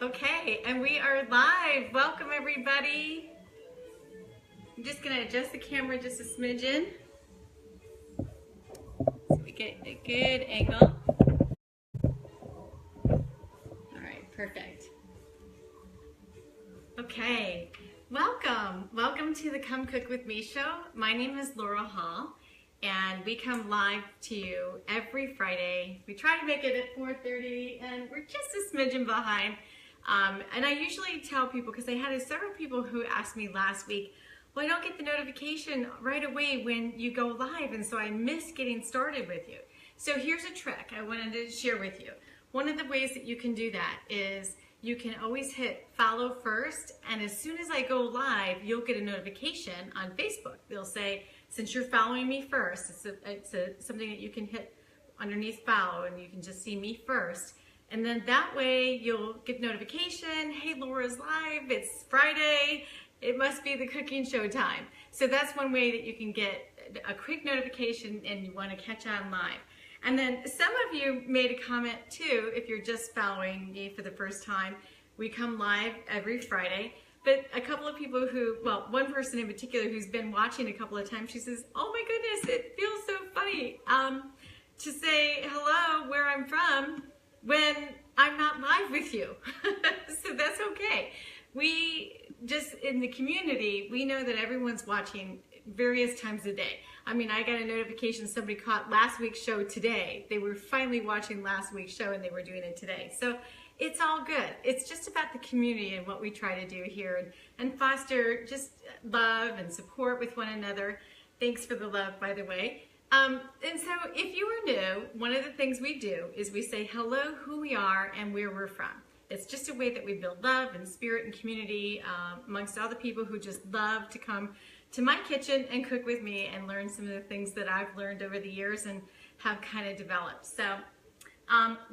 Okay, and we are live. Welcome everybody. I'm just gonna adjust the camera just a smidgen so we get a good angle. All right, perfect. Okay, welcome to the Come Cook With Me show. My name is Laura Hall, and we come live to you every Friday. We try to make it at 4:30, and we're just a smidgen behind. And I usually tell people, because I had several people who asked me last week, well, I don't get the notification right away when you go live, and so I miss getting started with you. So here's a trick I wanted to share with you. One of the ways that you can do that is you can always hit follow first, and as soon as I go live, you'll get a notification on Facebook. They'll say, since you're following me first, it's something that you can hit underneath follow, and you can just see me first. And then that way you'll get notification, hey, Laura's live, it's Friday, it must be the cooking show time. So that's one way that you can get a quick notification and you want to catch on live. And then some of you made a comment too, if you're just following me for the first time. We come live every Friday, but a couple of people who, well, one person in particular who's been watching a couple of times, she says, oh my goodness, it feels so funny to say hello where I'm from when I'm not live with you. So that's okay. We just, in the community, we know that everyone's watching various times a day. I mean, I got a notification somebody caught last week's show today. They were finally watching last week's show and they were doing it today. So it's all good. It's just about the community and what we try to do here and foster just love and support with one another. Thanks for the love, by the way. And so if you are new, one of the things we do is we say hello, who we are, and where we're from. It's just a way that we build love and spirit and community amongst all the people who just love to come to my kitchen and cook with me and learn some of the things that I've learned over the years and have kind of developed. So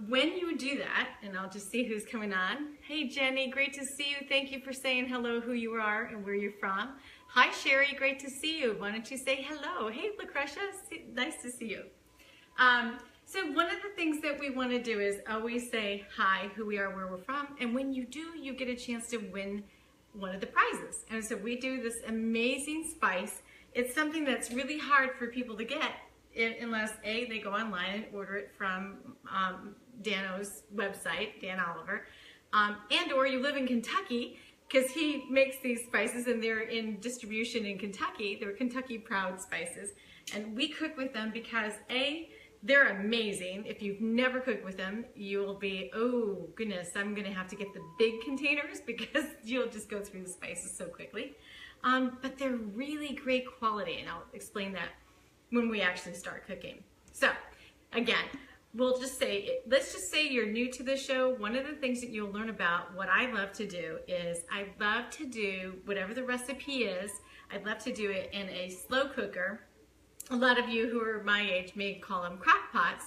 when you do that, and I'll just see who's coming on. Hey Jenny, great to see you. Thank you for saying hello, who you are and where you're from. Hi Sherry, great to see you. Why don't you say hello? Hey Lucretia, nice to see you. So one of the things that we want to do is always say hi, who we are, where we're from, and when you do, you get a chance to win one of the prizes. And so we do this amazing spice. It's something that's really hard for people to get unless A, they go online and order it from Dano's website, Dan Oliver, and or you live in Kentucky, because he makes these spices and they're in distribution in Kentucky. They're Kentucky Proud spices. And we cook with them because A, they're amazing. If you've never cooked with them, you will be, oh goodness, I'm gonna have to get the big containers because you'll just go through the spices so quickly. But they're really great quality, and I'll explain that when we actually start cooking. So again, we'll just say, let's just say you're new to the show. One of the things that you'll learn about what I love to do is I love to do whatever the recipe is, I'd love to do it in a slow cooker. A lot of you who are my age may call them crock pots,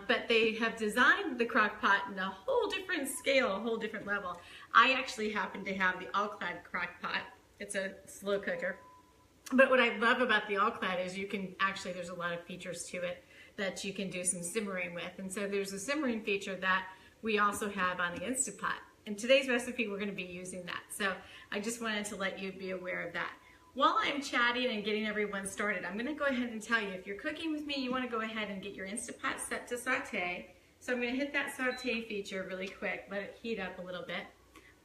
but they have designed the crock pot in a whole different scale, a whole different level. I actually happen to have the all-clad crock pot. It's a slow cooker. But what I love about the all-clad is you can actually, there's a lot of features to it that you can do some simmering with. And so there's a simmering feature that we also have on the Instapot. In today's recipe, we're going to be using that. So I just wanted to let you be aware of that. While I'm chatting and getting everyone started, I'm going to go ahead and tell you, if you're cooking with me, you want to go ahead and get your Instapot set to saute. So I'm going to hit that saute feature really quick, let it heat up a little bit.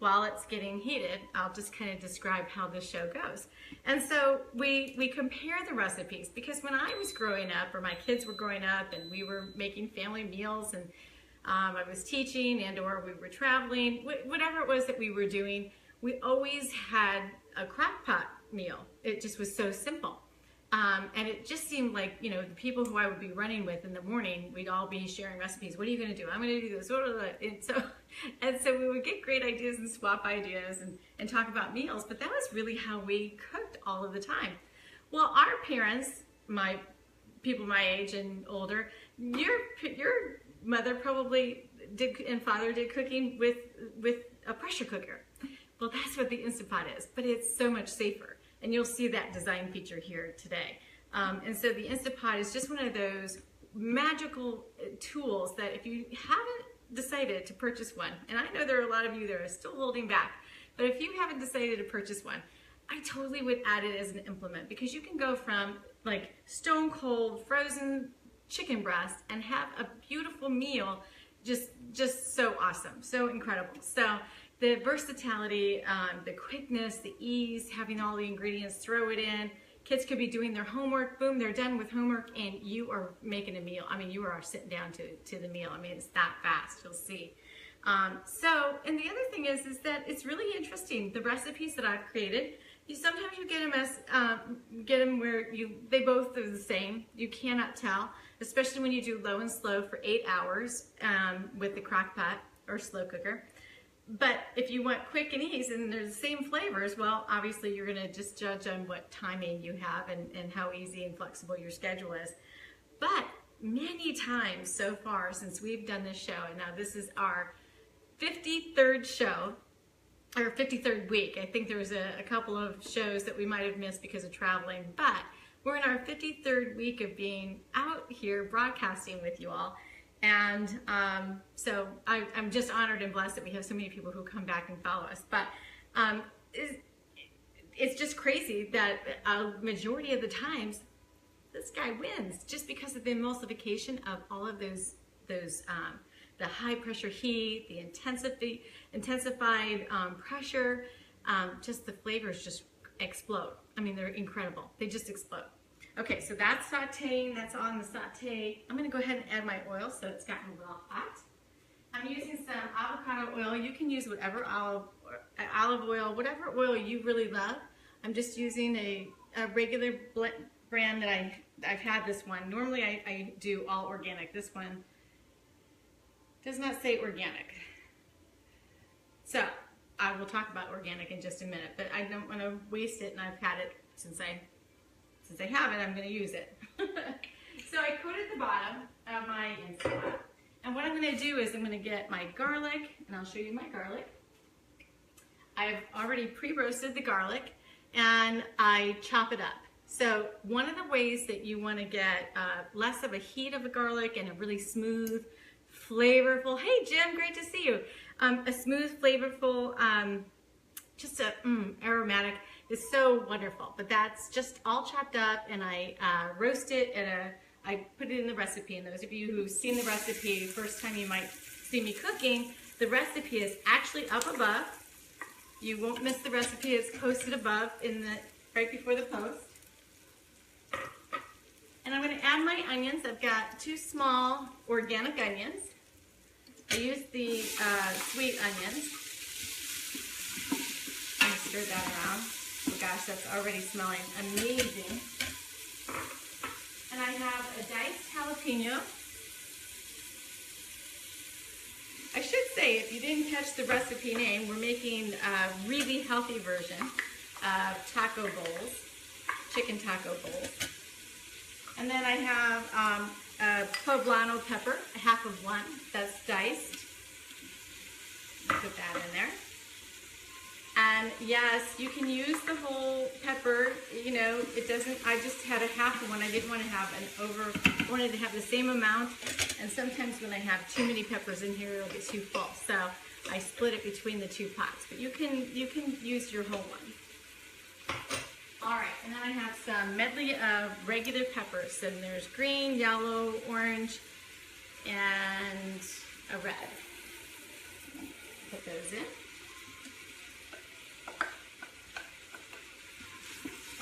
While it's getting heated, I'll just kind of describe how this show goes. And so we compare the recipes, because when I was growing up, or my kids were growing up, and we were making family meals, and I was teaching and or we were traveling, whatever it was that we were doing, we always had a crock pot meal. It just was so simple. And it just seemed like, you know, the people who I would be running with in the morning, we'd all be sharing recipes. What are you going to do? I'm going to do this. And so we would get great ideas and swap ideas and talk about meals. But that was really how we cooked all of the time. Well, our parents, people my age and older, your mother probably did, and father did cooking with a pressure cooker. Well, that's what the Instapot is, but it's so much safer. And you'll see that design feature here today. And so the Instapot is just one of those magical tools that if you haven't decided to purchase one, and I know there are a lot of you that are still holding back, but if you haven't decided to purchase one, I totally would add it as an implement, because you can go from like stone cold frozen chicken breast and have a beautiful meal, just so awesome, so incredible. So the versatility, the quickness, the ease, having all the ingredients, throw it in. Kids could be doing their homework, boom, they're done with homework, and you are making a meal. I mean, you are sitting down to the meal. I mean, it's that fast, you'll see. And the other thing is that it's really interesting. The recipes that I've created, sometimes you get them where they both are the same. You cannot tell, especially when you do low and slow for 8 hours with the crock pot or slow cooker. But if you want quick and easy and they're the same flavors, well, obviously you're gonna just judge on what timing you have and how easy and flexible your schedule is. But many times so far since we've done this show, and now this is our 53rd show, or 53rd week. I think there was a couple of shows that we might have missed because of traveling, but we're in our 53rd week of being out here broadcasting with you all. And so I'm just honored and blessed that we have so many people who come back and follow us. But it's just crazy that a majority of the times this guy wins, just because of the emulsification of all of those the high pressure heat, the intensified pressure, just the flavors just explode. I mean, they're incredible. They just explode. Okay, so that's sauteing, that's on the saute. I'm gonna go ahead and add my oil so it's gotten real hot. I'm using some avocado oil. You can use whatever olive oil, whatever oil you really love. I'm just using a regular brand that I've had this one. Normally I do all organic. This one does not say organic. So I will talk about organic in just a minute, but I don't want to waste it, and I've had it since I have it, I'm going to use it. So I coated the bottom of my Instant Pot. And what I'm going to do is I'm going to get my garlic, and I'll show you my garlic. I've already pre-roasted the garlic, and I chop it up. So one of the ways that you want to get less of a heat of the garlic and a really smooth, flavorful, hey Jim, great to see you. A smooth, flavorful, just a aromatic, is so wonderful. But that's just all chopped up, and I roast it, and I put it in the recipe. And those of you who've seen the recipe, first time you might see me cooking, the recipe is actually up above. You won't miss the recipe. It's posted above right before the post. And I'm going to add my onions. I've got 2 small organic onions. I use the sweet onions. I'm going to stir that around. Oh gosh, that's already smelling amazing. And I have a diced jalapeno. I should say, if you didn't catch the recipe name, we're making a really healthy version of taco bowls, chicken taco bowls. And then I have a Pablano pepper, a half of one, that's diced. Put that in there. And yes, you can use the whole pepper, you know, it doesn't, I just had a half of one. I didn't want to have I wanted to have the same amount. And sometimes when I have too many peppers in here, it'll get too full. So I split it between the 2 pots, but you can use your whole one. All right, and then I have some medley of regular peppers. And there's green, yellow, orange, and a red. Put those in.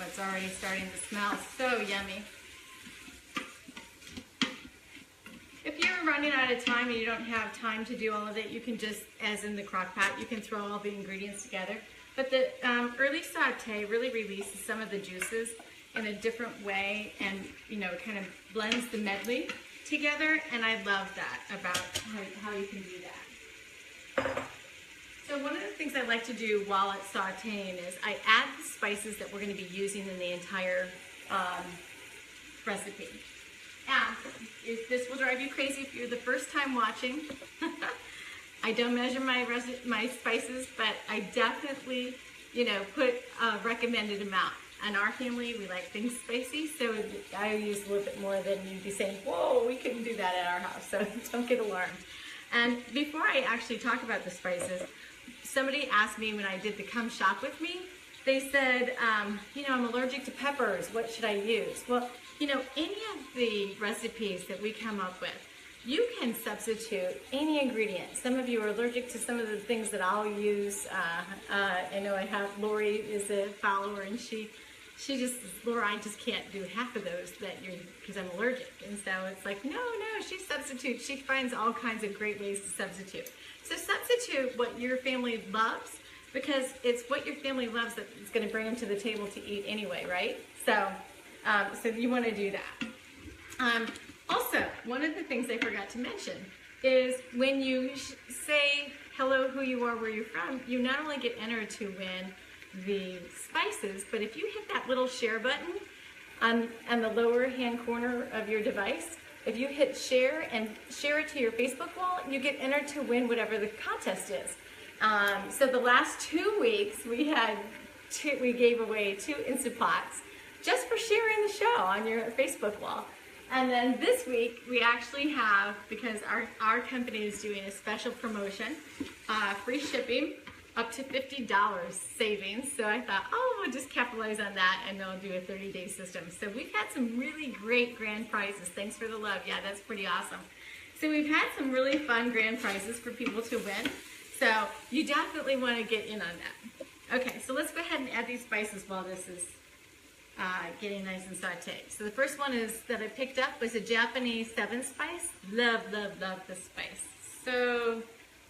Oh, it's already starting to smell so yummy. If you're running out of time and you don't have time to do all of it, you can just, as in the crock pot, you can throw all the ingredients together. But the early saute really releases some of the juices in a different way, and it kind of blends the medley together, and I love that about how you can do that. So one of the things I like to do while it's sauteing is I add the spices that we're going to be using in the entire recipe. And this will drive you crazy if you're the first time watching. I don't measure my spices, but I definitely, put a recommended amount. In our family, we like things spicy, so I use a little bit more than you'd be saying, whoa, we couldn't do that at our house, so don't get alarmed. And before I actually talk about the spices, somebody asked me when I did the Come Shop With Me, they said, you know, I'm allergic to peppers. What should I use? Well, you know, any of the recipes that we come up with, you can substitute any ingredient. Some of you are allergic to some of the things that I'll use. I know I have, Lori is a follower, and she just, Laura, I just can't do half of those because I'm allergic. And so it's like, no, she substitutes. She finds all kinds of great ways to substitute. So substitute what your family loves, because it's what your family loves that is going to bring them to the table to eat anyway, right? So, so you want to do that. Also, one of the things I forgot to mention is when you say hello, who you are, where you're from, you not only get entered to win the spices, but if you hit that little share button on the lower hand corner of your device, if you hit share and share it to your Facebook wall, you get entered to win whatever the contest is. So the last 2 weeks we gave away 2 Instant Pots just for sharing the show on your Facebook wall. And then this week we actually have, because our company is doing a special promotion, free shipping, up to $50 savings. So I thought, oh, we'll just capitalize on that and they'll do a 30-day system. So we've had some really great grand prizes. Thanks for the love. Yeah, that's pretty awesome. So we've had some really fun grand prizes for people to win. So you definitely want to get in on that. Okay, so let's go ahead and add these spices while this is getting nice and sauteed. So the first one that I picked up was a Japanese 7-spice. Love, love, love this spice. So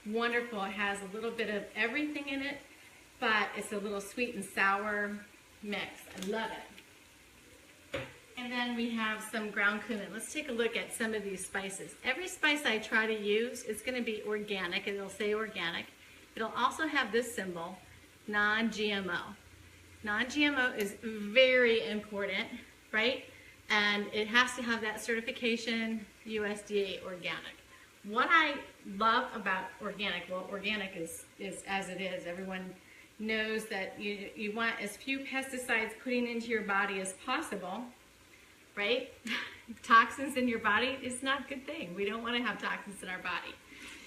wonderful. It has a little bit of everything in it, but it's a little sweet and sour mix. I love it. And then we have some ground cumin. Let's take a look at some of these spices. Every spice I try to use is going to be organic, and it'll say organic. It'll also have this symbol, non-GMO. Non-GMO is very important, right? And it has to have that certification, USDA organic. What I love about organic, well, organic is as it is. Everyone knows that you want as few pesticides putting into your body as possible, right? Toxins in your body is not a good thing. We don't want to have toxins in our body.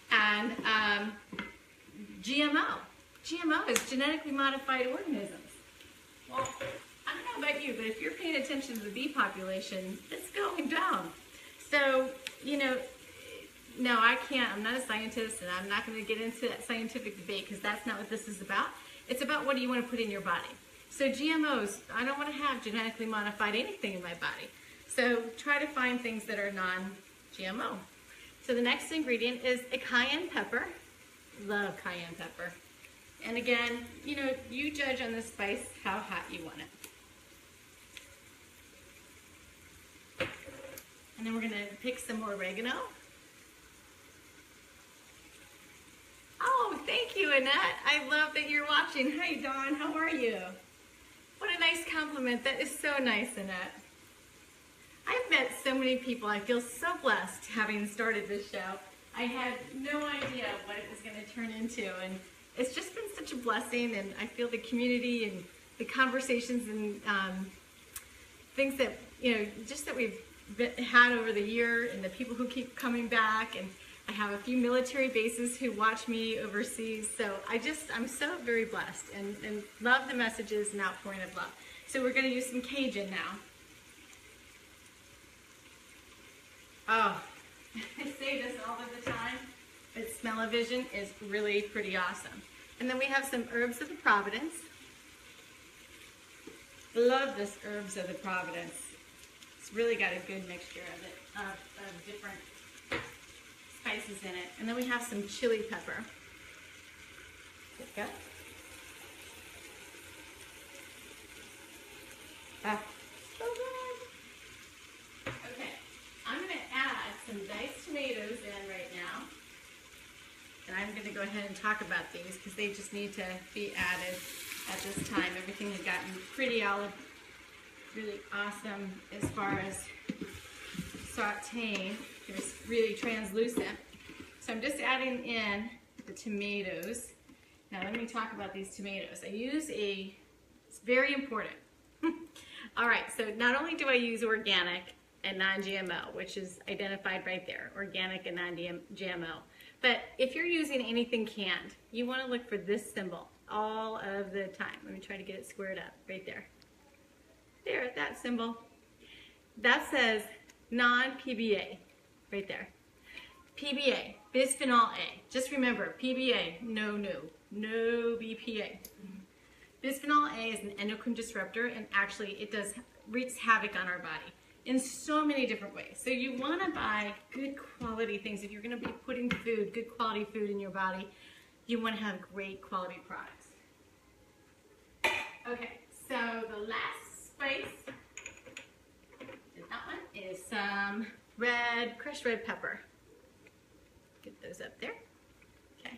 And GMO is genetically modified organisms. Well, I don't know about you, but if you're paying attention to the bee population, it's going down. So, you know, no, I can't. I'm not a scientist, and I'm not going to get into that scientific debate because that's not what this is about. It's about what do you want to put in your body. So GMOs, I don't want to have genetically modified anything in my body. So try to find things that are non-GMO. So the next ingredient is a cayenne pepper. Love cayenne pepper. And again, you know, you judge on this spice how hot you want it. And then we're going to pick some more oregano. Oh, thank you, Annette. I love that you're watching. Hi, Dawn. How are you? What a nice compliment. That is so nice, Annette. I've met so many people. I feel so blessed having started this show. I had no idea what it was going to turn into, and it's just been such a blessing, and I feel the community and the conversations and things that, you know, just that we've had over the year, and the people who keep coming back, and I have a few military bases who watch me overseas, so I'm so very blessed and love the messages and outpouring of love. So we're going to use some Cajun now. Oh, I say this all of the time, but smell-o-vision is really pretty awesome. And then we have some herbs of the Providence. Love this herbs of the Providence. It's really got a good mixture of it, of different spices in it. And then we have some chili pepper. There we go. Ah, so good. Okay, I'm going to add some diced tomatoes in right now. And I'm going to go ahead and talk about these because they just need to be added at this time. Everything has gotten pretty olive, really awesome as far as sauteing. It's really translucent. So I'm just adding in the tomatoes. Now let me talk about these tomatoes. It's very important. All right, so not only do I use organic and non-GMO, which is identified right there, organic and non-GMO, But if you're using anything canned, you want to look for this symbol all of the time. Let me try to get it squared up right there. There, that symbol. That says non-PBA right there. PBA, bisphenol A. Just remember, PBA, no BPA. Bisphenol A is an endocrine disruptor, and actually it wreaks havoc on our body in so many different ways. So you want to buy good quality things. If you're going to be putting food, good quality food in your body, you want to have great quality products. Okay, so the last spice, that one, is some crushed red pepper. Get those up there. Okay.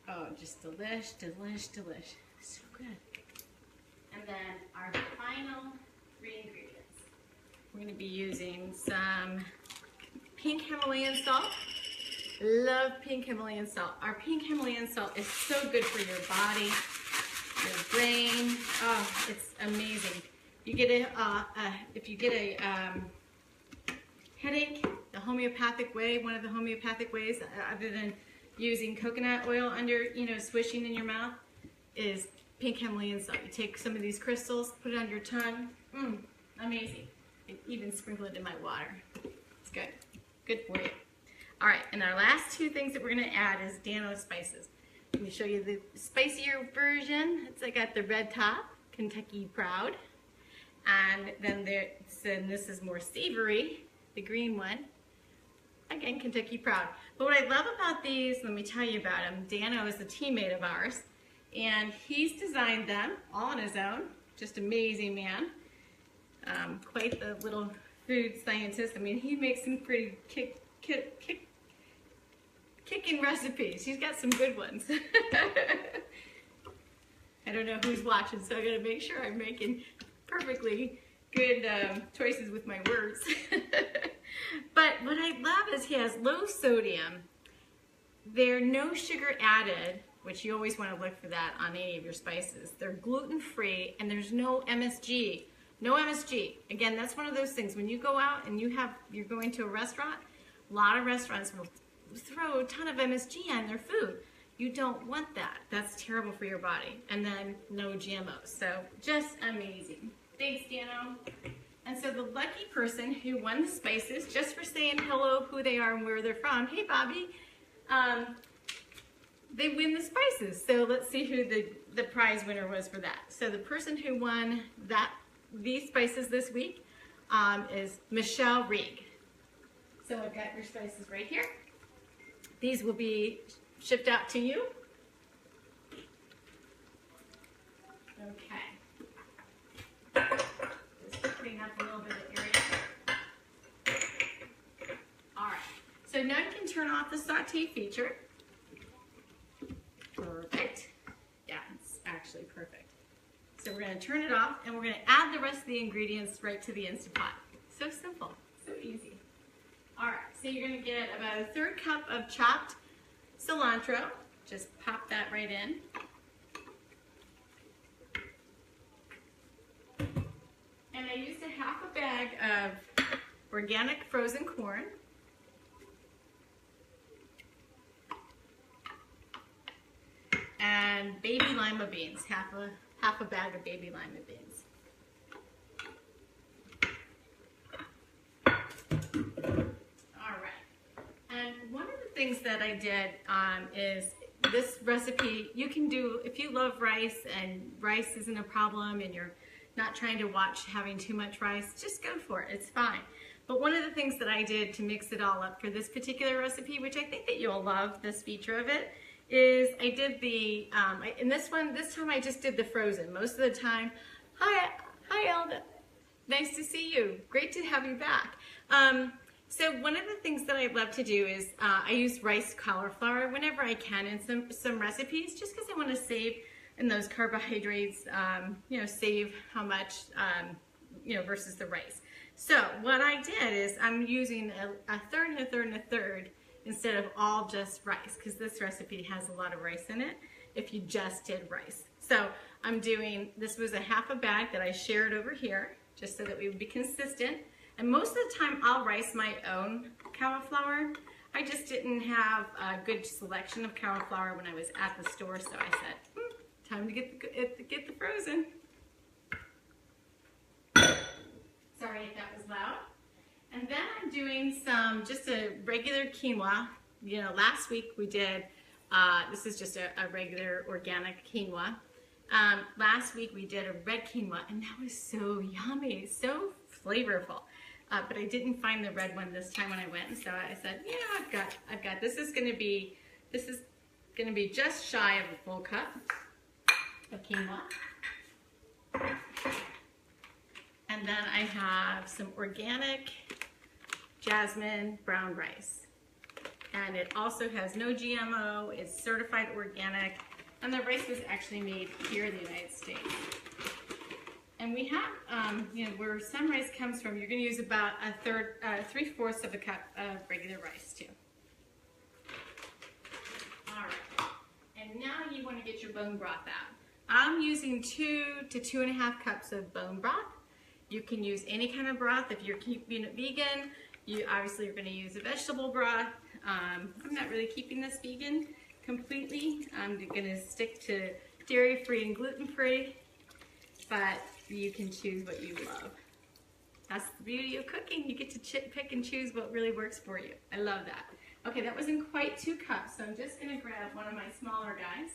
Oh, just delish. So good. And then our final 3 ingredients. We're going to be using some pink Himalayan salt. Love pink Himalayan salt. Our pink Himalayan salt is so good for your body, your brain. Oh, it's amazing. You get if you get a headache, the homeopathic way, one of the homeopathic ways, other than using coconut oil under, swishing in your mouth, is pink Himalayan salt. You take some of these crystals, put it on your tongue. Amazing. And even sprinkle it in my water. It's good. Good for you. All right, and our last 2 things that we're going to add is Dano spices. Let me show you the spicier version. I got the red top, Kentucky Proud, and then this is more savory, the green one. Again, Kentucky Proud. But what I love about these, let me tell you about him. Dano is a teammate of ours, and he's designed them all on his own. Just amazing man. Quite the little food scientist. I mean, he makes some pretty kicking recipes. He's got some good ones. I don't know who's watching, so I gotta make sure I'm making perfectly good choices with my words. But what I love is he has low sodium. They're no sugar added, which you always want to look for that on any of your spices. They're gluten-free, and there's no MSG. No MSG. Again, that's one of those things. When you go out and you're going to a restaurant, a lot of restaurants will throw a ton of MSG on their food. You don't want that. That's terrible for your body. And then no GMOs. So just amazing. Thanks, Dano. And so the lucky person who won the spices, just for saying hello, who they are, and where they're from, hey, Bobby, they win the spices. So let's see who the prize winner was for that. So the person who won these spices this week is Michelle Reig. So I've got your spices right here. These will be shipped out to you. Okay. Just putting up a little bit of area. All right. So now you can turn off the saute feature. Perfect. Yeah, it's actually perfect. So we're going to turn it off, and we're going to add the rest of the ingredients right to the Instant Pot. So simple, so easy. All right, so you're going to get about a 1/3 cup of chopped cilantro. Just pop that right in. And I used a 1/2 bag of organic frozen corn. And baby lima beans, half a bag of baby lima beans. All right. And one of the things that I did is this recipe, you can do, if you love rice and rice isn't a problem and you're not trying to watch having too much rice, just go for it. It's fine. But one of the things that I did to mix it all up for this particular recipe, which I think that you'll love this feature of it, is I did the, in this time I just did the frozen. Most of the time, hi Elda, nice to see you. Great to have you back. So one of the things that I love to do is I use rice cauliflower whenever I can in some recipes, just because I want to save in those carbohydrates, save how much, versus the rice. So what I did is I'm using a third and a third and a third instead of all just rice, because this recipe has a lot of rice in it if you just did rice. So I'm doing, this was a 1/2 bag that I shared over here, just so that we would be consistent. And most of the time I'll rice my own cauliflower. I just didn't have a good selection of cauliflower when I was at the store, so I said, time to get the frozen. Sorry if that was loud. And then I'm doing just a regular quinoa. You know, last week we did, this is just a regular organic quinoa. Last week we did a red quinoa, and that was so yummy, so flavorful. But I didn't find the red one this time when I went, and so I said, yeah, I've got. This is gonna be just shy of a full cup of quinoa. And then I have some organic jasmine brown rice. And it also has no GMO, it's certified organic, and the rice was actually made here in the United States. And we have, you know, where some rice comes from, you're gonna use about 3/4 of a cup of regular rice too. All right, and now you wanna get your bone broth out. I'm using 2 to 2.5 cups of bone broth. You can use any kind of broth. If you're keeping it vegan, you obviously are going to use a vegetable broth. I'm not really keeping this vegan completely. I'm going to stick to dairy-free and gluten-free, but you can choose what you love. That's the beauty of cooking. You get to pick and choose what really works for you. I love that. Okay, that wasn't quite 2 cups, so I'm just going to grab one of my smaller guys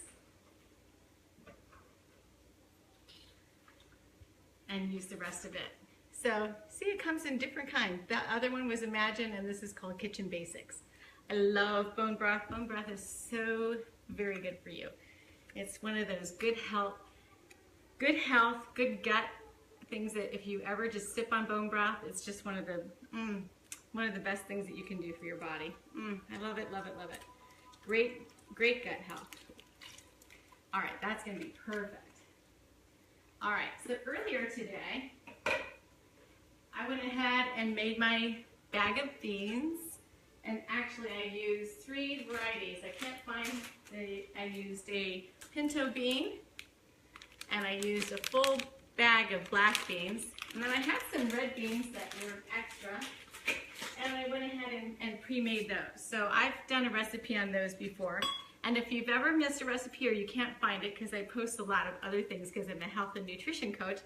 and use the rest of it. So, see, it comes in different kinds. That other one was Imagine, and this is called Kitchen Basics. I love bone broth. Bone broth is so very good for you. It's one of those good health, good gut things that if you ever just sip on bone broth, it's just one of the best things that you can do for your body. I love it, love it, love it. Great gut health. All right, that's gonna be perfect. All right, so earlier today, I went ahead and made my bag of beans, and actually I used 3 varieties. I can't find I used a pinto bean, and I used a full bag of black beans, and then I had some red beans that were extra, and I went ahead and pre-made those. So I've done a recipe on those before. And if you've ever missed a recipe or you can't find it, because I post a lot of other things because I'm a health and nutrition coach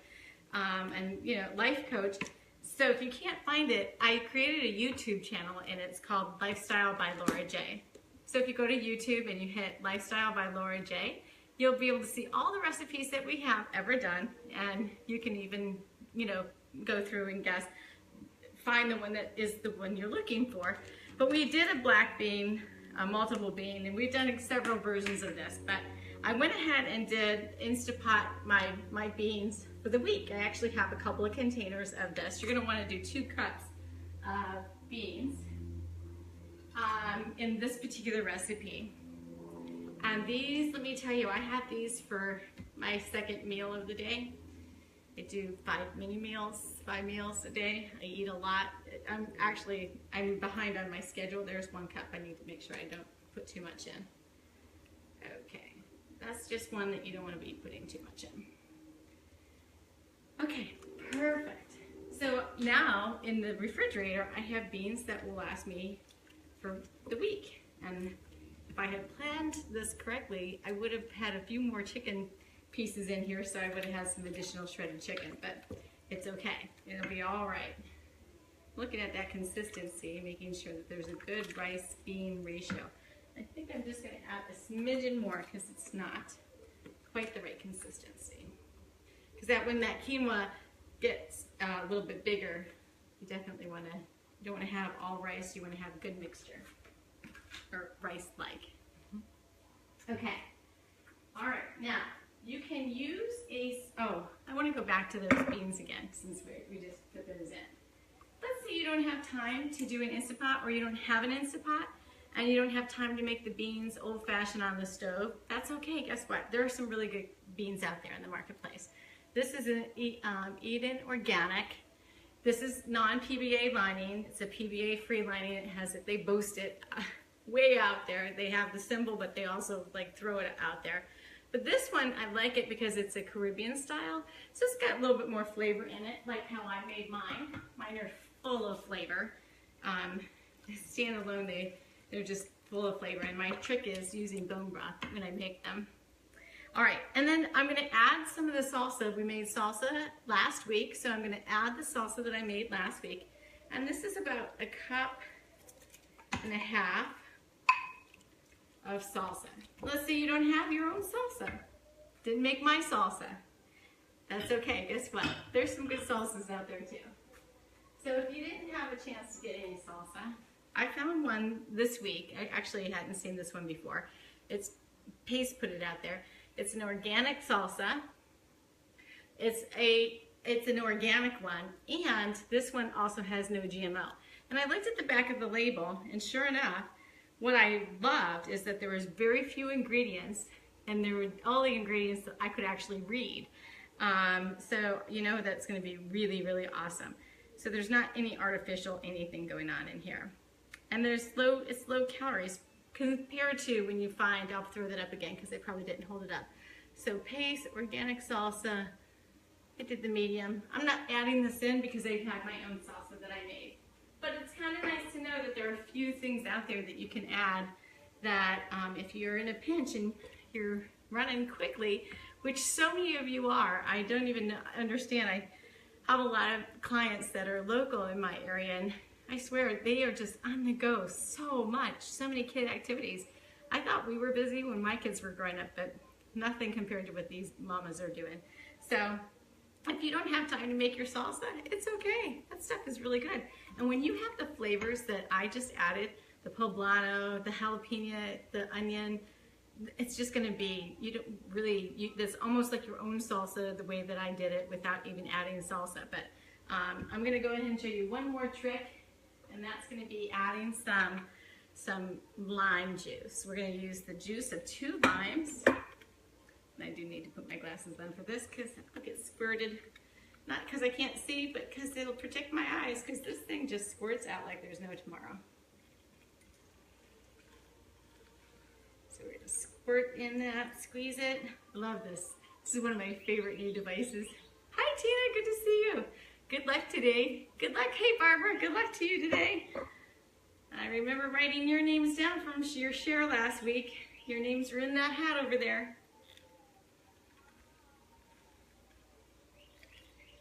and life coach. So if you can't find it, I created a YouTube channel and it's called Lifestyle by Laura J. So if you go to YouTube and you hit Lifestyle by Laura J, you'll be able to see all the recipes that we have ever done, and you can even go through and find the one that is the one you're looking for. But we did a black bean, a multiple bean, and we've done several versions of this, but I went ahead and did Instapot my beans for the week. I actually have a couple of containers of this. You're gonna wanna do 2 cups of beans in this particular recipe. And these, let me tell you, I have these for my second meal of the day. I do 5 meals a day. I eat a lot. I'm behind on my schedule. There's 1 cup. I need to make sure I don't put too much in. Okay, that's just one that you don't want to be putting too much in. Okay, perfect. So now in the refrigerator, I have beans that will last me for the week. And if I had planned this correctly, I would have had a few more chicken pieces in here, so I would have had some additional shredded chicken, but it's okay. It'll be all right. Looking at that consistency, making sure that there's a good rice-bean ratio. I think I'm just going to add a smidgen more because it's not quite the right consistency. Because when that quinoa gets a little bit bigger, you definitely want to, you don't want to have all rice, you want to have a good mixture, or rice-like. Okay, all right, now, you can use I want to go back to those beans again since we just put those in. Let's say you don't have time to do an Instapot, or you don't have an Instapot and you don't have time to make the beans old-fashioned on the stove. That's okay, guess what? There are some really good beans out there in the marketplace. This is an Eden Organic. This is non-PBA lining. It's a PBA-free lining. It has it. They boast it way out there. They have the symbol, but they also throw it out there. But this one, I like it because it's a Caribbean style, so it's got a little bit more flavor in it, like how I made mine. Mine are full of flavor. Standalone, they They're just full of flavor, and my trick is using bone broth when I make them. All right, and then I'm gonna add some of the salsa. We made salsa last week, so I'm gonna add the salsa that I made last week. And this is about a cup and a half of salsa. Let's say you don't have your own salsa. Didn't make my salsa. That's okay, guess what? There's some good salsas out there too. So if you didn't have a chance to get any salsa, I found one this week. I actually hadn't seen this one before. It's Pace put it out there. It's an organic salsa. It's an organic one, and this one also has no GMO. And I looked at the back of the label, and sure enough, what I loved is that there was very few ingredients, and there were all the ingredients that I could actually read. So you know that's going to be really, really awesome. So there's not any artificial anything going on in here, and it's low calories compared to when you find, I'll throw that up again because I probably didn't hold it up. So Pace organic salsa. I did the medium. I'm not adding this in because I had my own salsa that I made. But it's kind of nice to know that there are a few things out there that you can add that if you're in a pinch and you're running quickly, which so many of you are, I don't even understand. I have a lot of clients that are local in my area, and I swear they are just on the go so much, so many kid activities. I thought we were busy when my kids were growing up, but nothing compared to what these mamas are doing. So if you don't have time to make your salsa, it's okay. That stuff is really good. And when you have the flavors that I just added, the poblano, the jalapeno, the onion, it's just gonna be, you don't really, that's almost like your own salsa the way that I did it without even adding salsa. But I'm gonna go ahead and show you one more trick, and that's gonna be adding some lime juice. We're gonna use the juice of 2 limes. And I do need to put my glasses on for this because I'll get squirted. Not because I can't see, but because it'll protect my eyes, because this thing just squirts out like there's no tomorrow. So we're gonna squirt in that, squeeze it. Love this. This is one of my favorite new devices. Hi Tina, good to see you. Good luck today. Good luck, hey Barbara, good luck to you today. I remember writing your names down from your share last week. Your names are in that hat over there.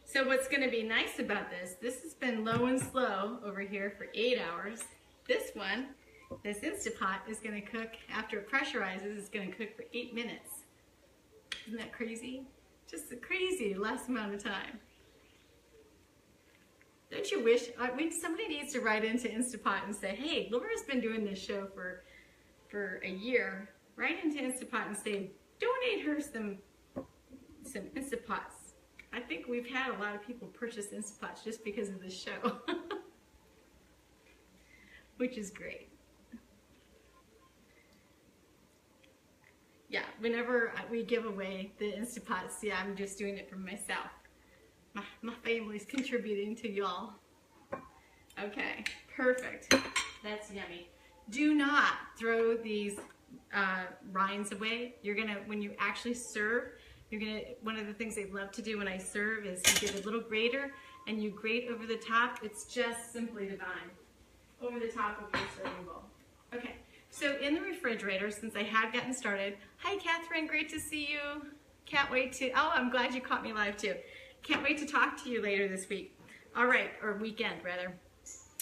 So what's going to be nice about this has been low and slow over here for 8 hours. This one, this Instapot, is going to cook, after it pressurizes, it's going to cook for 8 minutes. Isn't that crazy? Just a crazy less amount of time. Don't you wish, somebody needs to write into Instapot and say, hey, Laura's been doing this show for a year. Write into Instapot and say, donate her some Instapots. I think we've had a lot of people purchase Instapots just because of this show, which is great. Yeah, whenever we give away the Instapots, yeah, I'm just doing it for myself. My family's contributing to y'all. Okay, perfect. That's yummy. Do not throw these rinds away. You're gonna, when you actually serve, one of the things they love to do when I serve is you get a little grater and you grate over the top. It's just simply divine. Over the top of your serving bowl. Okay, so in the refrigerator, since I had gotten started, hi Catherine, great to see you. Can't wait to, oh, I'm glad you caught me live too. Can't wait to talk to you later this week. All right, or weekend rather.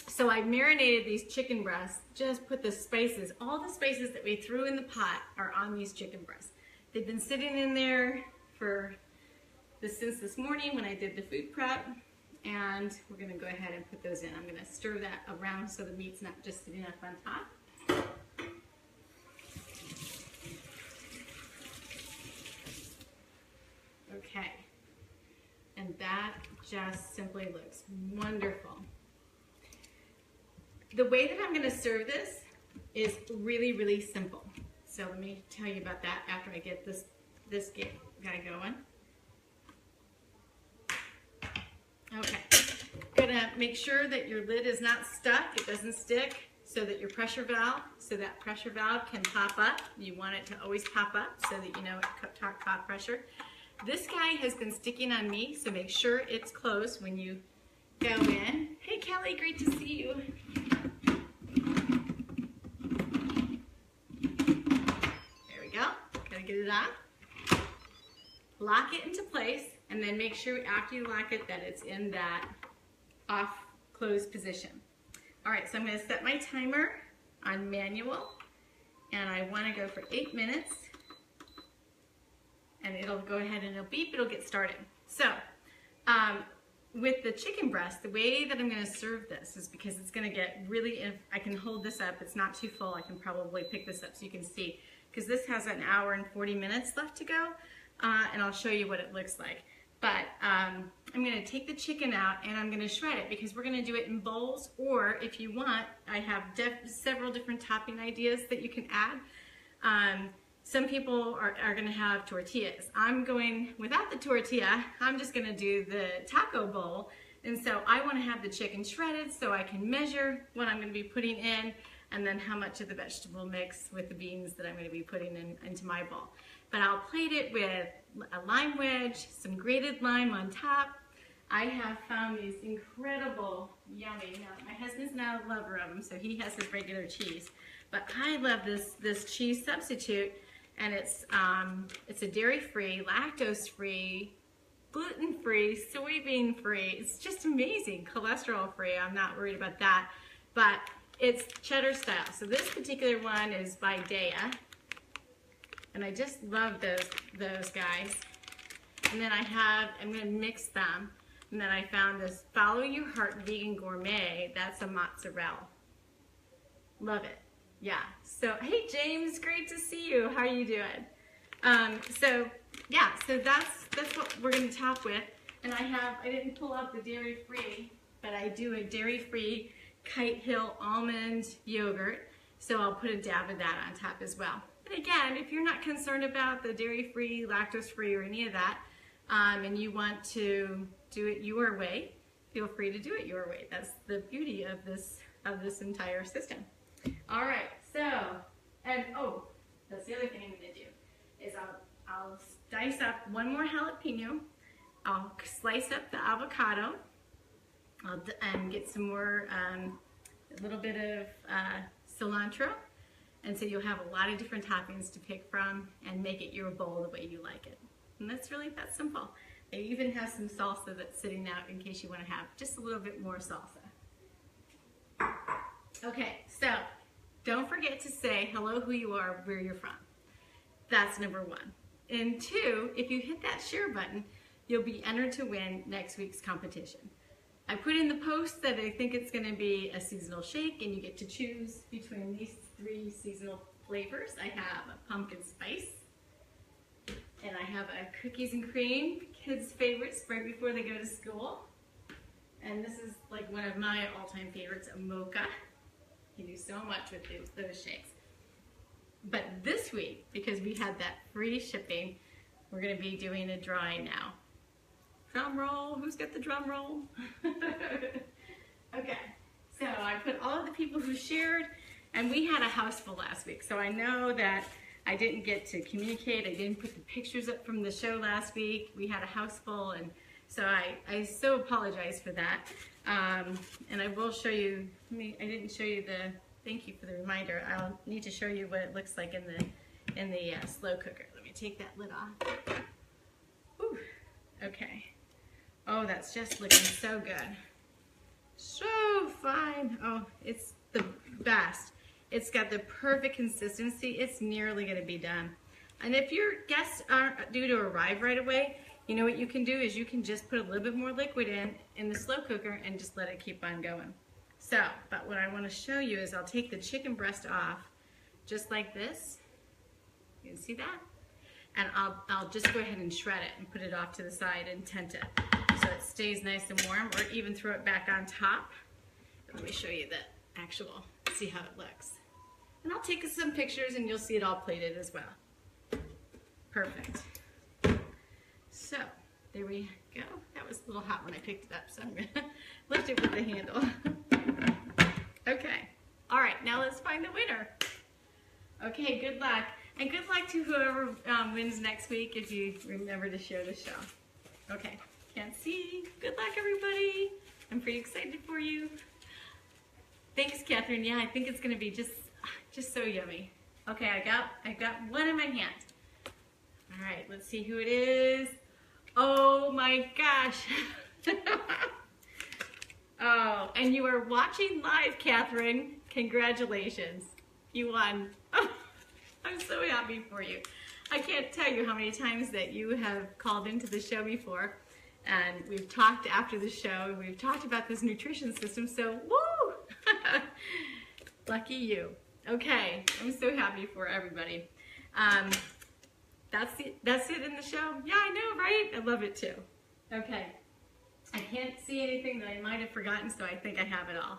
So I marinated these chicken breasts, just put the spices, all the spices that we threw in the pot are on these chicken breasts. They've been sitting in there since this morning when I did the food prep, and we're gonna go ahead and put those in. I'm gonna stir that around so the meat's not just sitting up on top. Okay, and that just simply looks wonderful. The way that I'm gonna serve this is really, really simple. So let me tell you about that after I get this guy going. Okay, gonna make sure that your lid is not stuck, it doesn't stick, so that your pressure valve, can pop up. You want it to always pop up so that you know it's top pressure. This guy has been sticking on me, so make sure it's closed when you go in. Hey Kelly, great to see you. ta-da. Lock it into place, and then make sure after you lock it that it's in that off closed position. All right, so I'm going to set my timer on manual, and I want to go for 8 minutes, and it'll go ahead and it'll beep, it'll get started. So with the chicken breast, the way that I'm going to serve this is because it's going to get really, if I can hold this up, it's not too full, I can probably pick this up so you can see, because this has an hour and 40 minutes left to go, and I'll show you what it looks like. But I'm going to take the chicken out and I'm going to shred it because we're going to do it in bowls, or if you want, I have several different topping ideas that you can add. Some people are going to have tortillas. I'm going without the tortilla. I'm just going to do the taco bowl. And so I want to have the chicken shredded so I can measure what I'm going to be putting in and then how much of the vegetable mix with the beans that I'm going to be putting into my bowl. But I'll plate it with a lime wedge, some grated lime on top. I have found these incredible, yummy, now my husband's not a lover of them, so he has his regular cheese. But I love this cheese substitute, and it's a dairy-free, lactose-free, gluten-free, soybean-free. It's just amazing. Cholesterol-free, I'm not worried about that. But it's cheddar style. So this particular one is by Dea. And I just love those guys. And then I'm going to mix them. And then I found this Follow Your Heart Vegan Gourmet. That's a mozzarella. Love it. Yeah. So, hey James, great to see you. How are you doing? So that's what we're going to top with. And I didn't pull out the dairy-free, but I do a dairy-free Kite Hill almond yogurt. So I'll put a dab of that on top as well. But again, if you're not concerned about the dairy-free, lactose-free, or any of that, and you want to do it your way, feel free to do it your way. That's the beauty of this entire system. All right, that's the other thing I'm going to do is I'll dice up one more jalapeno. I'll slice up the avocado. And get some more, a little bit of cilantro. And so you'll have a lot of different toppings to pick from and make it your bowl the way you like it. And that's really that simple. I even have some salsa that's sitting out in case you want to have just a little bit more salsa. Okay, so don't forget to say hello, who you are, where you're from. That's number one. And two, if you hit that share button, you'll be entered to win next week's competition. I put in the post that I think it's going to be a seasonal shake, and you get to choose between these 3 seasonal flavors. I have a pumpkin spice, and I have a cookies and cream, kids' favorites right before they go to school. And this is like one of my all-time favorites, a mocha. You do so much with those shakes. But this week, because we had that free shipping, we're going to be doing a drawing now. Drum roll, who's got the drum roll? Okay, so I put all of the people who shared, and we had a house full last week, so I know that I didn't get to communicate. I didn't put the pictures up from the show last week. We had a house full, and so I so apologize for that. And I will show you, I didn't show you thank you for the reminder. I'll need to show you what it looks like in the slow cooker. Let me take that lid off. Whew. Okay. Oh, that's just looking so good. So fine. Oh, it's the best. It's got the perfect consistency. It's nearly going to be done. And if your guests aren't due to arrive right away, you know what you can do is you can just put a little bit more liquid in the slow cooker and just let it keep on going. So, but what I want to show you is I'll take the chicken breast off just like this. You can see that? And I'll just go ahead and shred it and put it off to the side and tent it so it stays nice and warm, or even throw it back on top. Let me show you the actual, see how it looks. And I'll take some pictures and you'll see it all plated as well. Perfect. So, there we go. That was a little hot when I picked it up, so I'm going to lift it with the handle. Okay. All right, now let's find the winner. Okay, good luck. And good luck to whoever wins next week if you remember to share the show. Okay, can't see. Good luck, everybody. I'm pretty excited for you. Thanks, Catherine. Yeah, I think it's going to be just so yummy. Okay, I got one in my hand. All right, let's see who it is. Oh my gosh. Oh, and you are watching live, Catherine. Congratulations. You won. Oh, I'm so happy for you. I can't tell you how many times that you have called into the show before, and we've talked after the show, and we've talked about this nutrition system, so woo! Lucky you. Okay, I'm so happy for everybody. That's it in the show? Yeah, I know, right? I love it too. Okay. I can't see anything that I might have forgotten, so I think I have it all.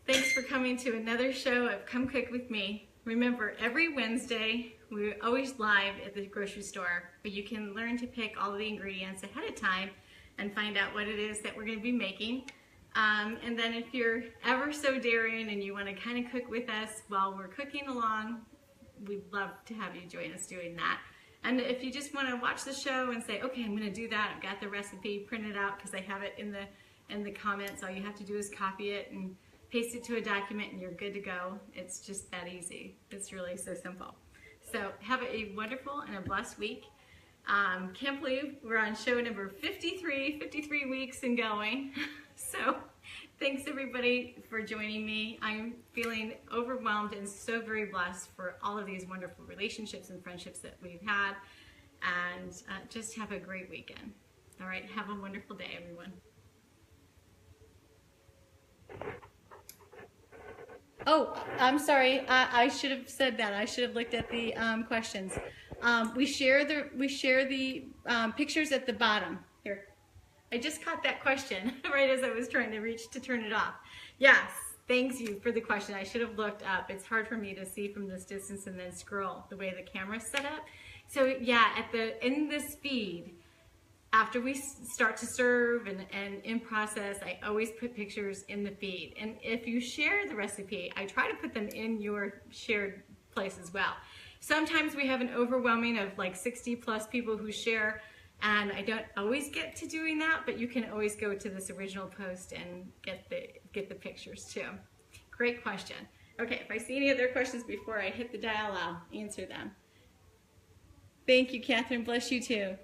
Thanks for coming to another show of Come Cook With Me. Remember, every Wednesday, we're always live at the grocery store, but you can learn to pick all of the ingredients ahead of time and find out what it is that we're going to be making. And then if you're ever so daring and you want to kind of cook with us while we're cooking along, we'd love to have you join us doing that. And if you just want to watch the show and say, okay, I'm going to do that, I've got the recipe, print it out because I have it in the comments. All you have to do is copy it and paste it to a document and you're good to go. It's just that easy. It's really so simple. So have a wonderful and a blessed week. Can't believe we're on show number 53 weeks and going. So thanks everybody for joining me. I'm feeling overwhelmed and so very blessed for all of these wonderful relationships and friendships that we've had. And just have a great weekend. All right, have a wonderful day, everyone. Oh, I'm sorry. I should have said that. I should have looked at the questions. We share the pictures at the bottom. Here, I just caught that question right as I was trying to reach to turn it off. Yes, thanks you for the question. I should have looked up. It's hard for me to see from this distance and then scroll the way the camera's set up. So yeah, in this feed, after we start to serve and in process, I always put pictures in the feed. And if you share the recipe, I try to put them in your shared place as well. Sometimes we have an overwhelming of like 60 plus people who share, and I don't always get to doing that, but you can always go to this original post and get the pictures too. Great question. Okay, if I see any other questions before I hit the dial, I'll answer them. Thank you, Catherine. Bless you too.